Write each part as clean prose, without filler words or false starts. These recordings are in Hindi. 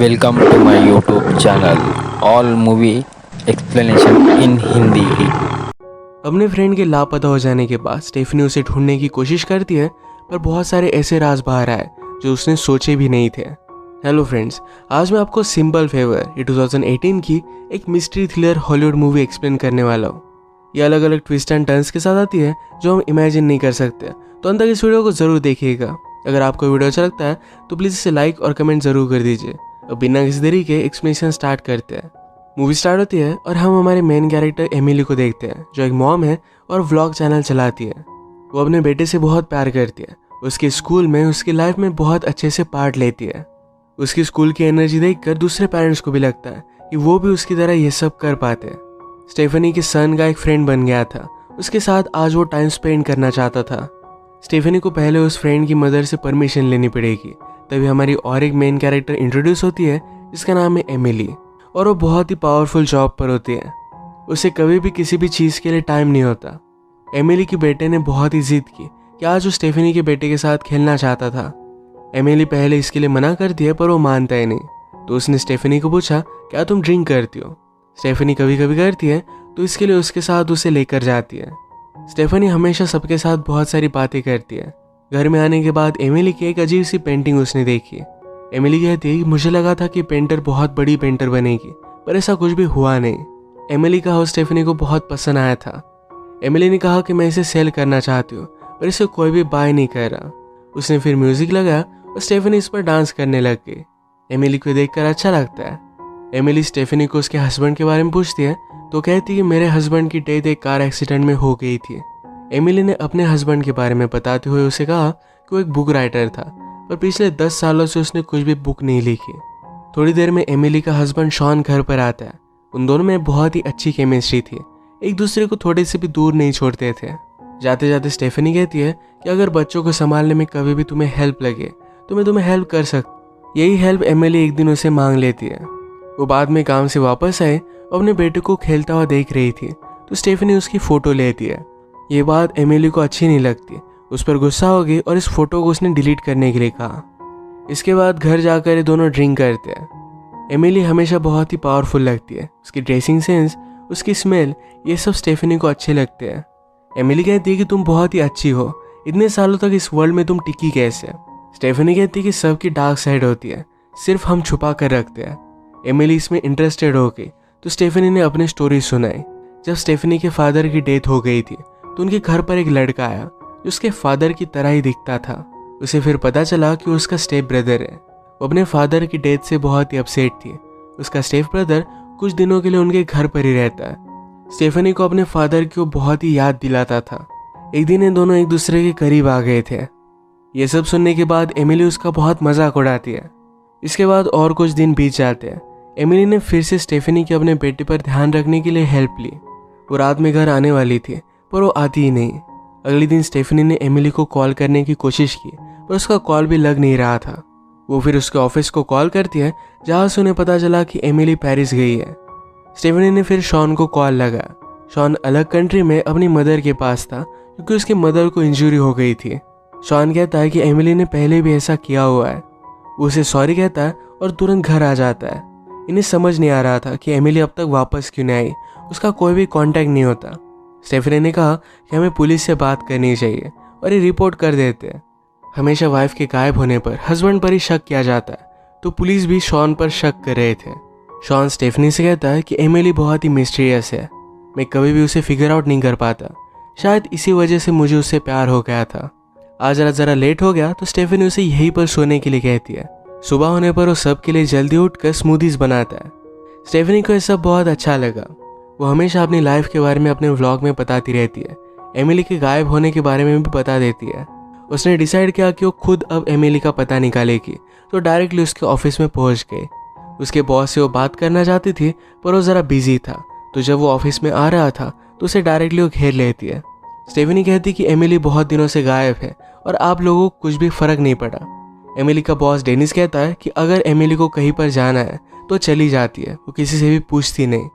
Welcome to my YouTube channel, All Movie Explanation in Hindi. अपने फ्रेंड के लापता हो जाने के बाद स्टेफनी उसे ढूंढने की कोशिश करती है, पर बहुत सारे ऐसे राज बाहर आए जो उसने सोचे भी नहीं थे। हेलो फ्रेंड्स, आज मैं आपको सिंपल फेवर ये 2018 की एक mystery thriller Hollywood movie explain करने वाला हूँ। ये अलग अलग ट्विस्ट एंड टर्न्स के साथ आती है जो हम इमेजिन नहीं कर सकते, तो अंत तक इस वीडियो को जरूर देखिएगा। अगर आपको वीडियो अच्छा लगता है तो प्लीज़ इसे लाइक और कमेंट जरूर कर दीजिए। अब बिना किसी देरी के एक्सप्लेनेशन स्टार्ट करते हैं। मूवी स्टार्ट होती है और हम हमारे मेन कैरेक्टर एमिली को देखते हैं, जो एक मॉम है और व्लॉग चैनल चलाती है। वो अपने बेटे से बहुत प्यार करती है। उसके स्कूल में उसकी लाइफ में बहुत अच्छे से पार्ट लेती है। उसकी स्कूल की एनर्जी देखकर दूसरे पेरेंट्स को भी लगता है कि वो भी उसकी तरह ये सब कर पाते। स्टेफनी के सन का एक फ्रेंड बन गया था, उसके साथ आज वो टाइम स्पेंड करना चाहता था। स्टेफनी को पहले उस फ्रेंड की मदर से परमिशन लेनी पड़ेगी, तभी हमारी और एक मेन कैरेक्टर इंट्रोड्यूस होती है जिसका नाम है एमिली, और वो बहुत ही पावरफुल जॉब पर होती है। उसे कभी भी किसी भी चीज़ के लिए टाइम नहीं होता। एमिली के बेटे ने बहुत ही जिद की कि आज वो स्टेफनी के बेटे के साथ खेलना चाहता था। एमिली पहले इसके लिए मना करती है, पर वो मानता ही नहीं। तो उसने स्टेफनी को पूछा, क्या तुम ड्रिंक करती हो? स्टेफनी कभी कभी करती है, तो इसके लिए उसके साथ उसे लेकर जाती है। स्टेफनी हमेशा सबके साथ बहुत सारी बातें करती है। घर में आने के बाद एमिली की एक अजीब सी पेंटिंग उसने देखी। एमिली कहती है कि मुझे लगा था कि पेंटर बहुत बड़ी पेंटर बनेगी, पर ऐसा कुछ भी हुआ नहीं। एमिली का हाउस स्टेफनी को बहुत पसंद आया था। एमिली ने कहा कि मैं इसे सेल करना चाहती हूँ, पर इसे कोई भी बाय नहीं कर रहा। उसने फिर म्यूजिक लगाया और स्टेफनी इस पर डांस करने लग गई। एमिली को देखकर अच्छा लगता है। एमिली स्टेफनी को उसके हस्बैंड के बारे में पूछती है, तो कहती है कि मेरे हस्बैंड की डेथ एक कार एक्सीडेंट में हो गई थी। एमिली ने अपने हस्बैंड के बारे में बताते हुए उसे कहा कि वो एक बुक राइटर था, पर पिछले 10 सालों से उसने कुछ भी बुक नहीं लिखी। थोड़ी देर में एमिली का हस्बैंड शॉन घर पर आता है। उन दोनों में बहुत ही अच्छी केमिस्ट्री थी, एक दूसरे को थोड़े से भी दूर नहीं छोड़ते थे। जाते जाते स्टेफनी कहती है कि अगर बच्चों को संभालने में कभी भी तुम्हें हेल्प लगे तो मैं तुम्हें हेल्प कर सकती। यही हेल्प एमिली एक दिन उसे मांग लेती है। वो बाद में काम से वापस आए और अपने बेटे को खेलता हुआ देख रही थी, तो स्टेफनी उसकी फ़ोटो लेती है। ये बात एमिली को अच्छी नहीं लगती, उस पर गुस्सा हो गई और इस फोटो को उसने डिलीट करने के लिए कहा। इसके बाद घर जाकर ये दोनों ड्रिंक करते हैं। एमिली हमेशा बहुत ही पावरफुल लगती है। उसकी ड्रेसिंग सेंस, उसकी स्मेल, ये सब स्टेफनी को अच्छे लगते हैं। एमिली कहती है कि तुम बहुत ही अच्छी हो, इतने सालों तक इस वर्ल्ड में तुम टिकी कैसे? स्टेफनी कहती है कि सबकी डार्क साइड होती है, सिर्फ हम छुपा कर रखते हैं। एमिली इसमें इंटरेस्टेड हो गई, तो स्टेफनी ने अपनी स्टोरी सुनाई। जब स्टेफनी के फादर की डेथ हो गई थी तो उनके घर पर एक लड़का आया जो उसके फादर की तरह ही दिखता था। उसे फिर पता चला कि उसका स्टेप ब्रदर है। वो अपने फादर की डेथ से बहुत ही अपसेट थी। उसका स्टेप ब्रदर कुछ दिनों के लिए उनके घर पर ही रहता है। स्टेफनी को अपने फादर की वो बहुत ही याद दिलाता था। एक दिन ये दोनों एक दूसरे के करीब आ गए थे। ये सब सुनने के बाद एमिली उसका बहुत मजाक उड़ाती है। इसके बाद और कुछ दिन बीत जाते हैं। एमिली ने फिर से स्टेफनी के अपने बेटे पर ध्यान रखने के लिए हेल्प ली। वो रात में घर आने वाली थी, पर वो आती ही नहीं। अगले दिन स्टेफनी ने एमिली को कॉल करने की कोशिश की, पर उसका कॉल भी लग नहीं रहा था। वो फिर उसके ऑफिस को कॉल करती है, जहाँ से उन्हें पता चला कि एमिली पेरिस गई है। स्टेफनी ने फिर शॉन को कॉल लगाया। शॉन अलग कंट्री में अपनी मदर के पास था, क्योंकि उसकी मदर को इंजरी हो गई थी। शॉन कहता है कि एमिली ने पहले भी ऐसा किया हुआ है। वो उसे सॉरी कहता है और तुरंत घर आ जाता है। इन्हें समझ नहीं आ रहा था कि एमिली अब तक वापस क्यों नहीं आई। उसका कोई भी कांटेक्ट नहीं होता। स्टेफनी ने कहा कि हमें पुलिस से बात करनी चाहिए और ये रिपोर्ट कर देते हैं। हमेशा वाइफ के गायब होने पर हस्बैंड पर ही शक किया जाता है, तो पुलिस भी शॉन पर शक कर रहे थे। शॉन स्टेफनी से कहता है कि एमिली बहुत ही मिस्टीरियस है, मैं कभी भी उसे फिगर आउट नहीं कर पाता। शायद इसी वजह से मुझे उससे प्यार हो गया था। आज ज़रा लेट हो गया, तो स्टेफनी उसे यहीं पर सोने के लिए कहती है। सुबह होने पर वो सबके लिए जल्दी उठकर स्मूदीज बनाता है। स्टेफनी को यह सब बहुत अच्छा लगा। वो हमेशा अपनी लाइफ के बारे में अपने व्लॉग में बताती रहती है। एमिली के गायब होने के बारे में भी बता देती है। उसने डिसाइड किया कि वो खुद अब एमिली का पता निकालेगी, तो डायरेक्टली उसके ऑफिस में पहुंच गई। उसके बॉस से वो बात करना चाहती थी, पर वो ज़रा बिजी था। तो जब वो ऑफिस में आ रहा था तो उसे डायरेक्टली वो घेर लेती है। स्टेफनी कहती कि एमिली बहुत दिनों से गायब है और आप लोगों को कुछ भी फर्क नहीं पड़ा। एमिली का बॉस डेनिस कहता है कि अगर एमिली को कहीं पर जाना है तो चली जाती है, वो किसी से भी पूछती नहीं,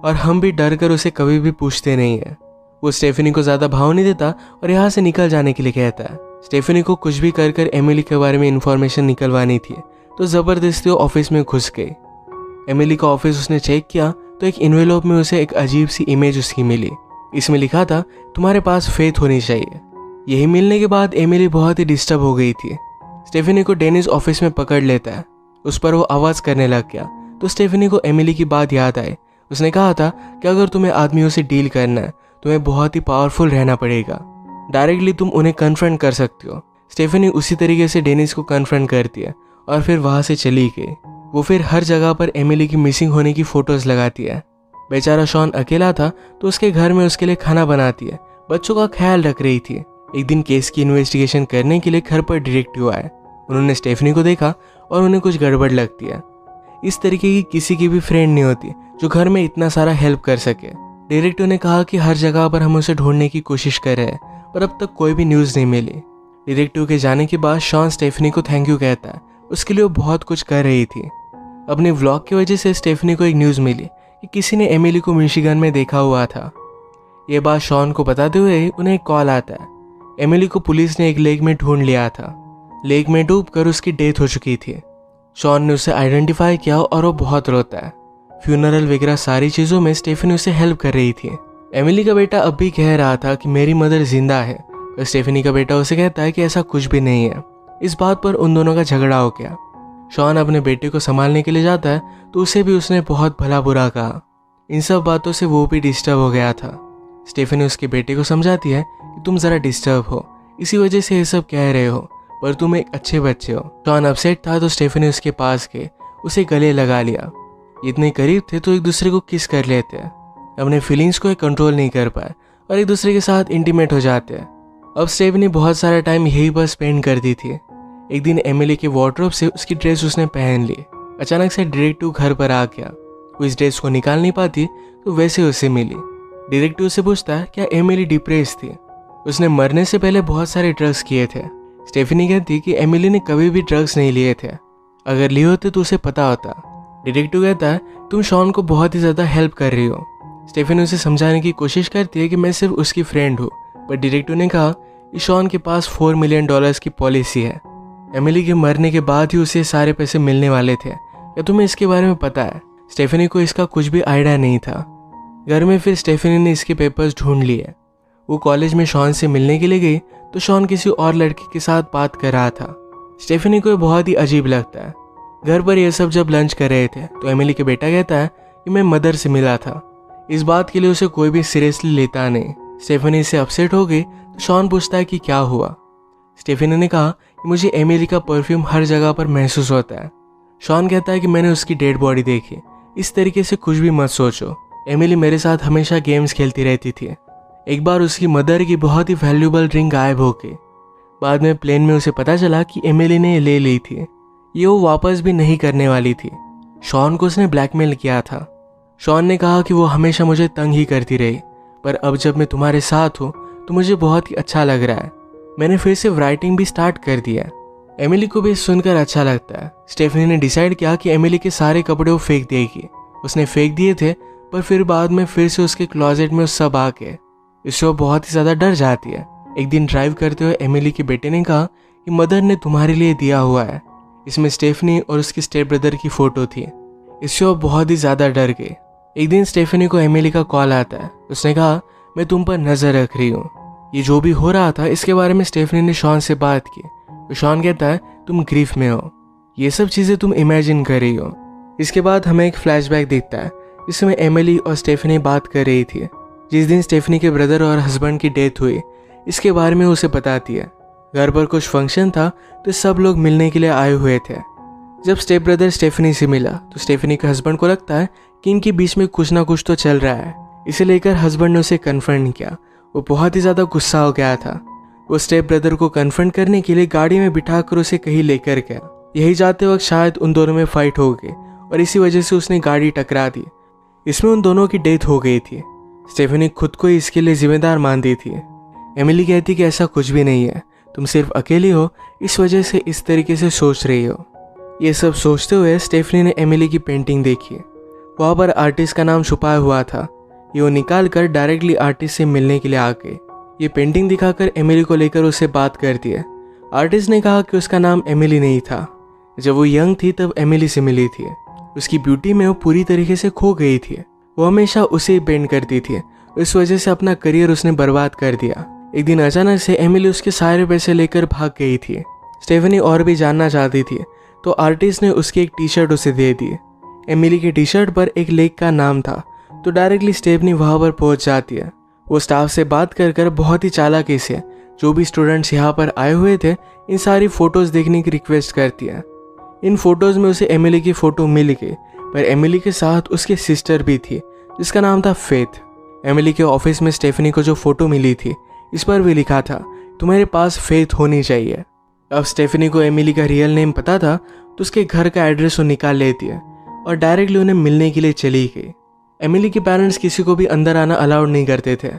और हम भी डर कर उसे कभी भी पूछते नहीं है। वो स्टेफनी को ज़्यादा भाव नहीं देता और यहाँ से निकल जाने के लिए कहता है। स्टेफनी को कुछ भी कर कर एमिली के बारे में इंफॉर्मेशन निकलवानी थी, तो ज़बरदस्ती वो ऑफिस में घुस गई। एमिली का ऑफिस उसने चेक किया तो एक इन्वेलॉप में उसे एक अजीब सी इमेज उसकी मिली। इसमें लिखा था, तुम्हारे पास फेथ होनी चाहिए। यही मिलने के बाद एमिली बहुत ही डिस्टर्ब हो गई थी। स्टेफनी को डेनिस ऑफिस में पकड़ लेता है। उस पर वो आवाज़ करने लग गया तो स्टेफनी को एमिली की बात याद आई। उसने कहा था कि अगर तुम्हें आदमियों से डील करना है तुम्हें बहुत ही पावरफुल रहना पड़ेगा, डायरेक्टली तुम उन्हें कन्फ्रंट कर सकते हो। स्टेफनी उसी तरीके से डेनिस को कन्फ्रंट करती है और फिर वहाँ से चली गई। वो फिर हर जगह पर एमिली की मिसिंग होने की फ़ोटोज़ लगाती है। बेचारा शॉन अकेला था तो उसके घर में उसके लिए खाना बनाती है, बच्चों का ख्याल रख रही थी। एक दिन केस की इन्वेस्टिगेशन करने के लिए घर पर डिटेक्टिव आए। उन्होंने स्टेफनी को देखा और उन्हें कुछ गड़बड़ लगती है। इस तरीके की किसी की भी फ्रेंड नहीं होती जो घर में इतना सारा हेल्प कर सके। डिटेक्टिव ने कहा कि हर जगह पर हम उसे ढूंढने की कोशिश कर रहे हैं पर अब तक कोई भी न्यूज़ नहीं मिली। डिटेक्टिव के जाने के बाद शॉन स्टेफनी को थैंक यू कहता है, उसके लिए वो बहुत कुछ कर रही थी। अपने व्लॉग की वजह से स्टेफनी को एक न्यूज़ मिली कि किसी ने एमिली को मिशिगन में देखा हुआ था। ये बात शॉन को बताते हुए उन्हें एक कॉल आता है। एमिली को पुलिस ने एक लेक में ढूंढ लिया था। लेक में डूबकर उसकी डेथ हो चुकी थी। शॉन ने उसे आइडेंटिफाई किया और वो बहुत रोता है। फ्यूनरल वगैरह सारी चीज़ों में स्टेफनी उसे हेल्प कर रही थी। एमिली का बेटा अब भी कह रहा था कि मेरी मदर जिंदा है, और स्टेफनी का बेटा उसे कहता है कि ऐसा कुछ भी नहीं है। इस बात पर उन दोनों का झगड़ा हो गया। शॉन अपने बेटे को संभालने के लिए जाता है तो उसे भी उसने बहुत भला बुरा कहा। इन सब बातों से वो भी डिस्टर्ब हो गया था। स्टेफनी उसके बेटे को समझाती है कि तुम ज़रा डिस्टर्ब हो, इसी वजह से ये सब कह रहे हो, पर तुम एक अच्छे बच्चे हो। शॉन अपसेट था तो स्टेफनी उसके पास गए, उसे गले लगा लिया। इतने करीब थे तो एक दूसरे को किस कर लेते हैं। अपने फीलिंग्स को कंट्रोल नहीं कर पाए और एक दूसरे के साथ इंटीमेट हो जाते हैं। अब स्टेफनी बहुत सारा टाइम यही पर स्पेंड करती थी। एक दिन एमिली के वार्डरोब से उसकी ड्रेस उसने पहन ली। अचानक से डिटेक्टिव घर पर आ गया। वो इस ड्रेस को निकाल नहीं पाती तो वैसे उसे मिली। डिटेक्टिव से पूछता है क्या एमिली डिप्रेस थी। उसने मरने से पहले बहुत सारे ड्रग्स किए थे। स्टेफनी कहती कि एमिली ने कभी भी ड्रग्स नहीं लिए थे, अगर लिए होते तो उसे पता होता। डिटेक्टिव कहता है तुम शॉन को बहुत ही ज़्यादा हेल्प कर रही हो। स्टेफनी उसे समझाने की कोशिश करती है कि मैं सिर्फ उसकी फ्रेंड हूँ, पर डिटेक्टिव ने कहा कि शॉन के पास $4 मिलियन की पॉलिसी है। एमिली के मरने के बाद ही उसे सारे पैसे मिलने वाले थे। क्या तुम्हें इसके बारे में पता है? स्टेफनी को इसका कुछ भी आइडिया नहीं था। घर में फिर स्टेफनी ने इसके पेपर्स ढूंढ लिए। वो कॉलेज में शॉन से मिलने के लिए गई तो शॉन किसी और लड़के के साथ बात कर रहा था। स्टेफनी को ये बहुत ही अजीब लगता है। घर पर ये सब जब लंच कर रहे थे तो एमिली के बेटा कहता है कि मैं मदर से मिला था। इस बात के लिए उसे कोई भी सीरियसली लेता नहीं। स्टेफनी से अपसेट हो गई तो शॉन पूछता है कि क्या हुआ। स्टेफनी ने कहा कि मुझे एमिली का परफ्यूम हर जगह पर महसूस होता है। शॉन कहता है कि मैंने उसकी डेड बॉडी देखी। इस तरीके से कुछ भी मत सोचो। एमिली मेरे साथ हमेशा गेम्स खेलती रहती थी। एक बार उसकी मदर की बहुत ही वैल्यूबल रिंग गायब हो गई। बाद में प्लेन में उसे पता चला कि एमिली ने ले ली थी। ये वो वापस भी नहीं करने वाली थी। शॉन को उसने ब्लैकमेल किया था। शॉन ने कहा कि वो हमेशा मुझे तंग ही करती रही, पर अब जब मैं तुम्हारे साथ हूँ तो मुझे बहुत ही अच्छा लग रहा है। मैंने फिर से राइटिंग भी स्टार्ट कर दिया। एमिली को भी सुनकर अच्छा लगता है। स्टेफनी ने डिसाइड किया कि एमिली के सारे कपड़े वो फेंक देगी। उसने फेंक दिए थे, पर फिर बाद में फिर से उसके क्लोजेट में उस सब आ गए। इससे वो बहुत ही ज़्यादा डर जाती है। एक दिन ड्राइव करते हुए एमिली के बेटे ने कहा कि मदर ने तुम्हारे लिए दिया हुआ है। इसमें स्टेफनी और उसकी स्टेप ब्रदर की फ़ोटो थी। इससे वो बहुत ही ज़्यादा डर गए। एक दिन स्टेफनी को एमिली का कॉल आता है। उसने कहा मैं तुम पर नज़र रख रही हूँ। ये जो भी हो रहा था इसके बारे में स्टेफनी ने शॉन से बात की। तो शॉन कहता है तुम ग्रीफ में हो, ये सब चीज़ें तुम इमेजिन कर रही हो। इसके बाद हमें एक फ्लैशबैक दिखता है जिसमें एमिली और स्टेफनी बात कर रही थी। जिस दिन स्टेफनी के ब्रदर और हस्बैंड की डेथ हुई इसके बारे में उसे बताती है। घर पर कुछ फंक्शन था तो सब लोग मिलने के लिए आए हुए थे। जब स्टेप ब्रदर स्टेफनी से मिला तो स्टेफनी के हस्बैंड को लगता है कि इनके बीच में कुछ ना कुछ तो चल रहा है। इसे लेकर हस्बैंड ने उसे कन्फ्रंट किया। वो बहुत ही ज़्यादा गुस्सा हो गया था। वो स्टेप ब्रदर को कन्फ्रंट करने के लिए गाड़ी में बिठाकर उसे कहीं लेकर गया। यही जाते वक्त शायद उन दोनों में फाइट हो गई और इसी वजह से उसने गाड़ी टकरा दी। इसमें उन दोनों की डेथ हो गई थी। स्टेफनी खुद को इसके लिए जिम्मेदार मानती थी। एमिली कहती कि ऐसा कुछ भी नहीं है, तुम सिर्फ अकेली हो, इस वजह से इस तरीके से सोच रही हो। ये सब सोचते हुए स्टेफनी ने एमिली की पेंटिंग देखी। वहाँ पर आर्टिस्ट का नाम छुपाया हुआ था। ये वो निकाल कर डायरेक्टली आर्टिस्ट से मिलने के लिए आ गए। ये पेंटिंग दिखाकर एमिली को लेकर उससे बात करती है। आर्टिस्ट ने कहा कि उसका नाम एमिली नहीं था, जब वो यंग थी तब एमिली से मिली थी। उसकी ब्यूटी में वो पूरी तरीके से खो गई थी। वो हमेशा उसे ही पेंट करती थी। इस वजह से अपना करियर उसने बर्बाद कर दिया। एक दिन अचानक से एमिली उसके सारे पैसे लेकर भाग गई थी। स्टेफनी और भी जानना चाहती थी तो आर्टिस्ट ने उसकी एक टी शर्ट उसे दे दी। एमिली की टी शर्ट पर एक लेक का नाम था तो डायरेक्टली स्टेफनी वहाँ पर पहुँच जाती है। वो स्टाफ से बात कर बहुत ही चालाकी से जो भी स्टूडेंट्स यहाँ पर आए हुए थे इन सारी फोटोज़ देखने की रिक्वेस्ट करती है। इन फोटोज़ में उसे एमिली की फ़ोटो मिल गई, पर एमिली के साथ उसकी सिस्टर भी थी जिसका नाम था फेथ। एमिली के ऑफिस में स्टेफनी को जो फ़ोटो मिली थी इस पर भी लिखा था तुम्हारे पास फेथ होनी चाहिए। अब स्टेफनी को एमिली का रियल नेम पता था तो उसके घर का एड्रेस वो निकाल लेती है और डायरेक्टली उन्हें मिलने के लिए चली गई। एमिली के पेरेंट्स किसी को भी अंदर आना अलाउड नहीं करते थे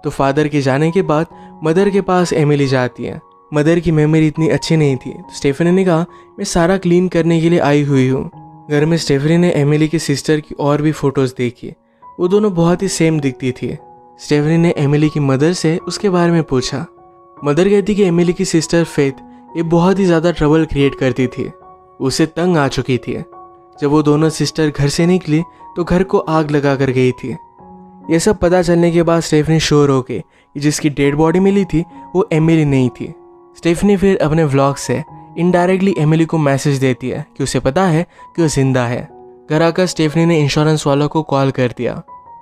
तो फादर के जाने के बाद मदर के पास एमिली जाती है। मदर की मेमोरी इतनी अच्छी नहीं थी तो स्टेफनी ने कहा मैं सारा क्लीन करने के लिए आई हुई हूँ। घर में स्टेफनी ने एमिली की सिस्टर की और भी फ़ोटोज़ देखी। वो दोनों बहुत ही सेम दिखती थी। स्टेफनी ने एमिली की मदर से उसके बारे में पूछा। मदर कहती कि एमिली की सिस्टर फेथ ये बहुत ही ज़्यादा ट्रबल क्रिएट करती थी, उसे तंग आ चुकी थी। जब वो दोनों सिस्टर घर से निकली तो घर को आग लगा कर गई थी। ये सब पता चलने के बाद स्टेफनी श्योर हो गई कि जिसकी डेड बॉडी मिली थी वो एमिली नहीं थी। स्टेफनी फिर अपने व्लॉग से इनडायरेक्टली एमिली को मैसेज देती है कि उसे पता है कि वो जिंदा है। घर आकर स्टेफनी ने इंश्योरेंस वालों को कॉल कर दिया।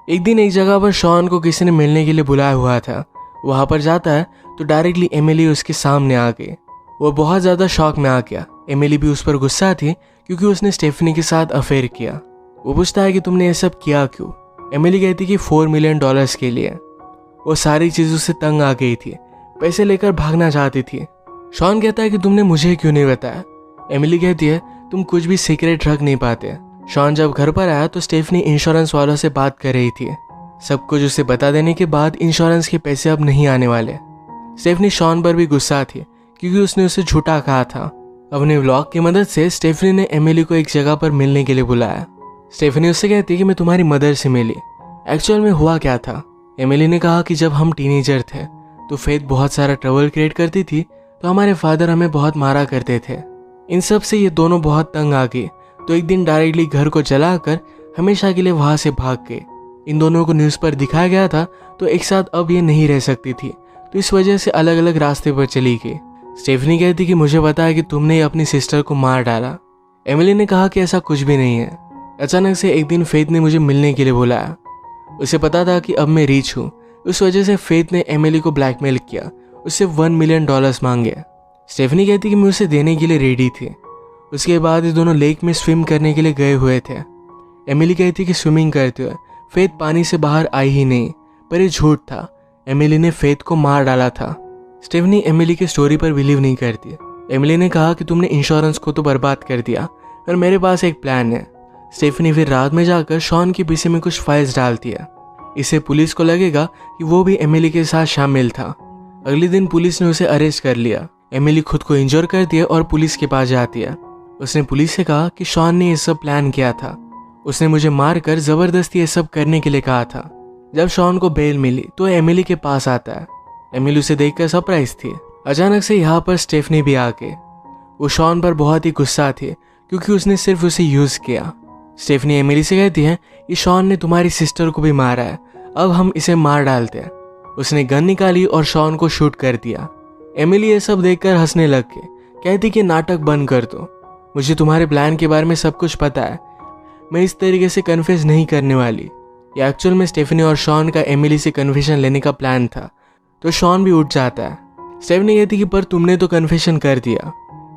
एक दिन एक जगह पर शॉन को किसी ने मिलने के लिए बुलाया हुआ था। वहाँ पर जाता है तो डायरेक्टली एमिली उसके सामने आ गई। वो बहुत ज़्यादा शॉक में आ गया। एमिली भी उस पर गुस्सा थी क्योंकि उसने स्टेफनी के साथ अफेयर किया। वो पूछता है कि तुमने ये सब किया क्यों। एमिली कहती कि $4 मिलियन के लिए। वो सारी चीज़ों से तंग आ गई थी, पैसे लेकर भागना चाहती थी। शॉन कहता है कि तुमने मुझे क्यों नहीं बताया। एमिली कहती है तुम कुछ भी सीक्रेट रख नहीं पाते। शॉन जब घर पर आया तो स्टेफनी इंश्योरेंस वालों से बात कर रही थी। सब कुछ उसे बता देने के बाद इंश्योरेंस के पैसे अब नहीं आने वाले। स्टेफनी शॉन पर भी गुस्सा थी क्योंकि उसने उसे झूठा कहा था। अपने व्लॉग की मदद से स्टेफनी ने एमिली को एक जगह पर मिलने के लिए बुलाया। स्टेफनी उससे कहती कि मैं तुम्हारी मदर से मिली। एक्चुअल में हुआ क्या था। एमिली ने कहा कि जब हम टीनेजर थे तो फेथ बहुत सारा ट्रबल क्रिएट करती थी तो हमारे फादर हमें बहुत मारा करते थे। इन सब से ये दोनों बहुत तंग आ गए तो एक दिन डायरेक्टली घर को जलाकर हमेशा के लिए वहां से भाग गए। इन दोनों को न्यूज़ पर दिखाया गया था तो एक साथ अब ये नहीं रह सकती थी तो इस वजह से अलग अलग रास्ते पर चली गई। स्टेफनी कहती कि मुझे पता है कि तुमने अपनी सिस्टर को मार डाला। एमिली ने कहा कि ऐसा कुछ भी नहीं है। अचानक से एक दिन फेथ ने मुझे मिलने के लिए बुलाया। उसे पता था कि अब मैं रीच हूँ, उस वजह से फेथ ने एमिली को ब्लैकमेल किया, उससे $1 मिलियन मांगे। स्टेफनी कहती कि मैं उसे देने के लिए रेडी थी। उसके बाद ये दोनों लेक में स्विम करने के लिए गए हुए थे। एमिली कहती कि स्विमिंग करते हुए फेथ पानी से बाहर आई ही नहीं, पर ये झूठ था। एमिली ने फेथ को मार डाला था। स्टेफनी एमिली की स्टोरी पर बिलीव नहीं करती। एमिली ने कहा कि तुमने इंश्योरेंस को तो बर्बाद कर दिया, पर मेरे पास एक प्लान है। स्टेफनी फिर रात में जाकर शॉन के पीछे में कुछ फाइल्स डालती है। इससे पुलिस को लगेगा कि वो भी एमिली के साथ शामिल था। अगले दिन पुलिस ने उसे अरेस्ट कर लिया। एमिली खुद को इंजोर करती है और पुलिस के पास जाती है। उसने पुलिस से कहा कि शॉन ने ये सब प्लान किया था, उसने मुझे मारकर जबरदस्ती ये सब करने के लिए कहा था। जब शॉन को बेल मिली तो एमिली के पास आता है। एमिली उसे देखकर सरप्राइज थी। अचानक से यहाँ पर स्टेफनी भी आ गई। वो शॉन पर बहुत ही गुस्सा थी क्योंकि उसने सिर्फ उसे यूज किया। स्टेफनी एमिली से कहती है कि शॉन ने तुम्हारी सिस्टर को भी मारा है, अब हम इसे मार डालते हैं। उसने गन निकाली और शॉन को शूट कर दिया। एमिली ये सब देखकर हंसने लग गई, कहती कि नाटक बंद कर दो, मुझे तुम्हारे प्लान के बारे में सब कुछ पता है, मैं इस तरीके से कन्फेस नहीं करने वाली। ये एक्चुअल में स्टेफनी और शॉन का एमिली से कन्फेशन लेने का प्लान था। तो शॉन भी उठ जाता है। स्टेफनी कहती कि पर तुमने तो कन्फेशन कर दिया।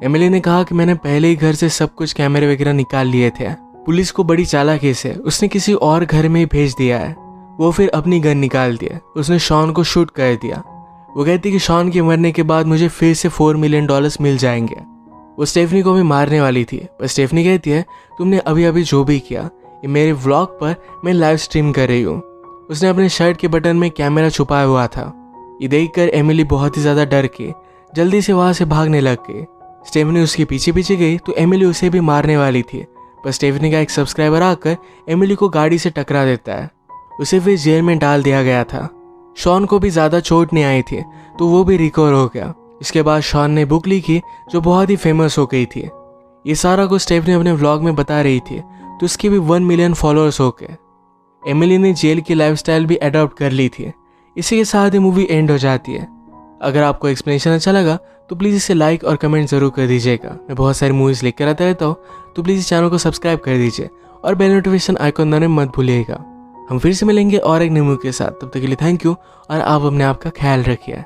एमिली ने कहा कि मैंने पहले ही घर से सब कुछ कैमरे वगैरह निकाल लिए थे। पुलिस को बड़ी चालाकी से उसने किसी और घर में ही भेज दिया है। वो फिर अपनी गन निकाल दिया, उसने शॉन को शूट कर दिया। वो कहती कि शॉन के मरने के बाद मुझे फिर से $4 मिलियन मिल जाएंगे। वो स्टेफनी को भी मारने वाली थी, पर स्टेफनी कहती है तुमने अभी अभी जो भी किया ये मेरे व्लॉग पर मैं लाइव स्ट्रीम कर रही हूँ। उसने अपने शर्ट के बटन में कैमरा छुपाया हुआ था। ये देखकर एमिली बहुत ही ज़्यादा डर के जल्दी से वहाँ से भागने लग गई। स्टेफनी उसके पीछे पीछे गई तो एमिली उसे भी मारने वाली थी, पर स्टेफनी का एक सब्सक्राइबर आकर एमिली को गाड़ी से टकरा देता है। उसे फिर जेल में डाल दिया गया था। शॉन को भी ज़्यादा चोट नहीं आई थी तो वो भी रिकवर हो गया। इसके बाद शॉन ने बुक लिखी जो बहुत ही फेमस हो गई थी। ये सारा कुछ स्टेफनी अपने व्लॉग में बता रही थी, तो उसके भी 1 मिलियन फॉलोअर्स हो गए। एमिली ने जेल की लाइफस्टाइल भी अडॉप्ट कर ली थी। इसी के साथ ही मूवी एंड हो जाती है। अगर आपको एक्सप्लेनेशन अच्छा लगा तो प्लीज़ इसे लाइक और कमेंट ज़रूर कर दीजिएगा। मैं बहुत सारी मूवीज़ लेकर आता रहता हूँ, तो प्लीज़ इस चैनल को सब्सक्राइब कर दीजिए और बेल नोटिफिकेशन आइकॉन दबाना मत भूलिएगा। हम फिर से मिलेंगे और एक नई मूवी के साथ। तब तक के लिए थैंक यू और आप अपने आप का ख्याल रखिए।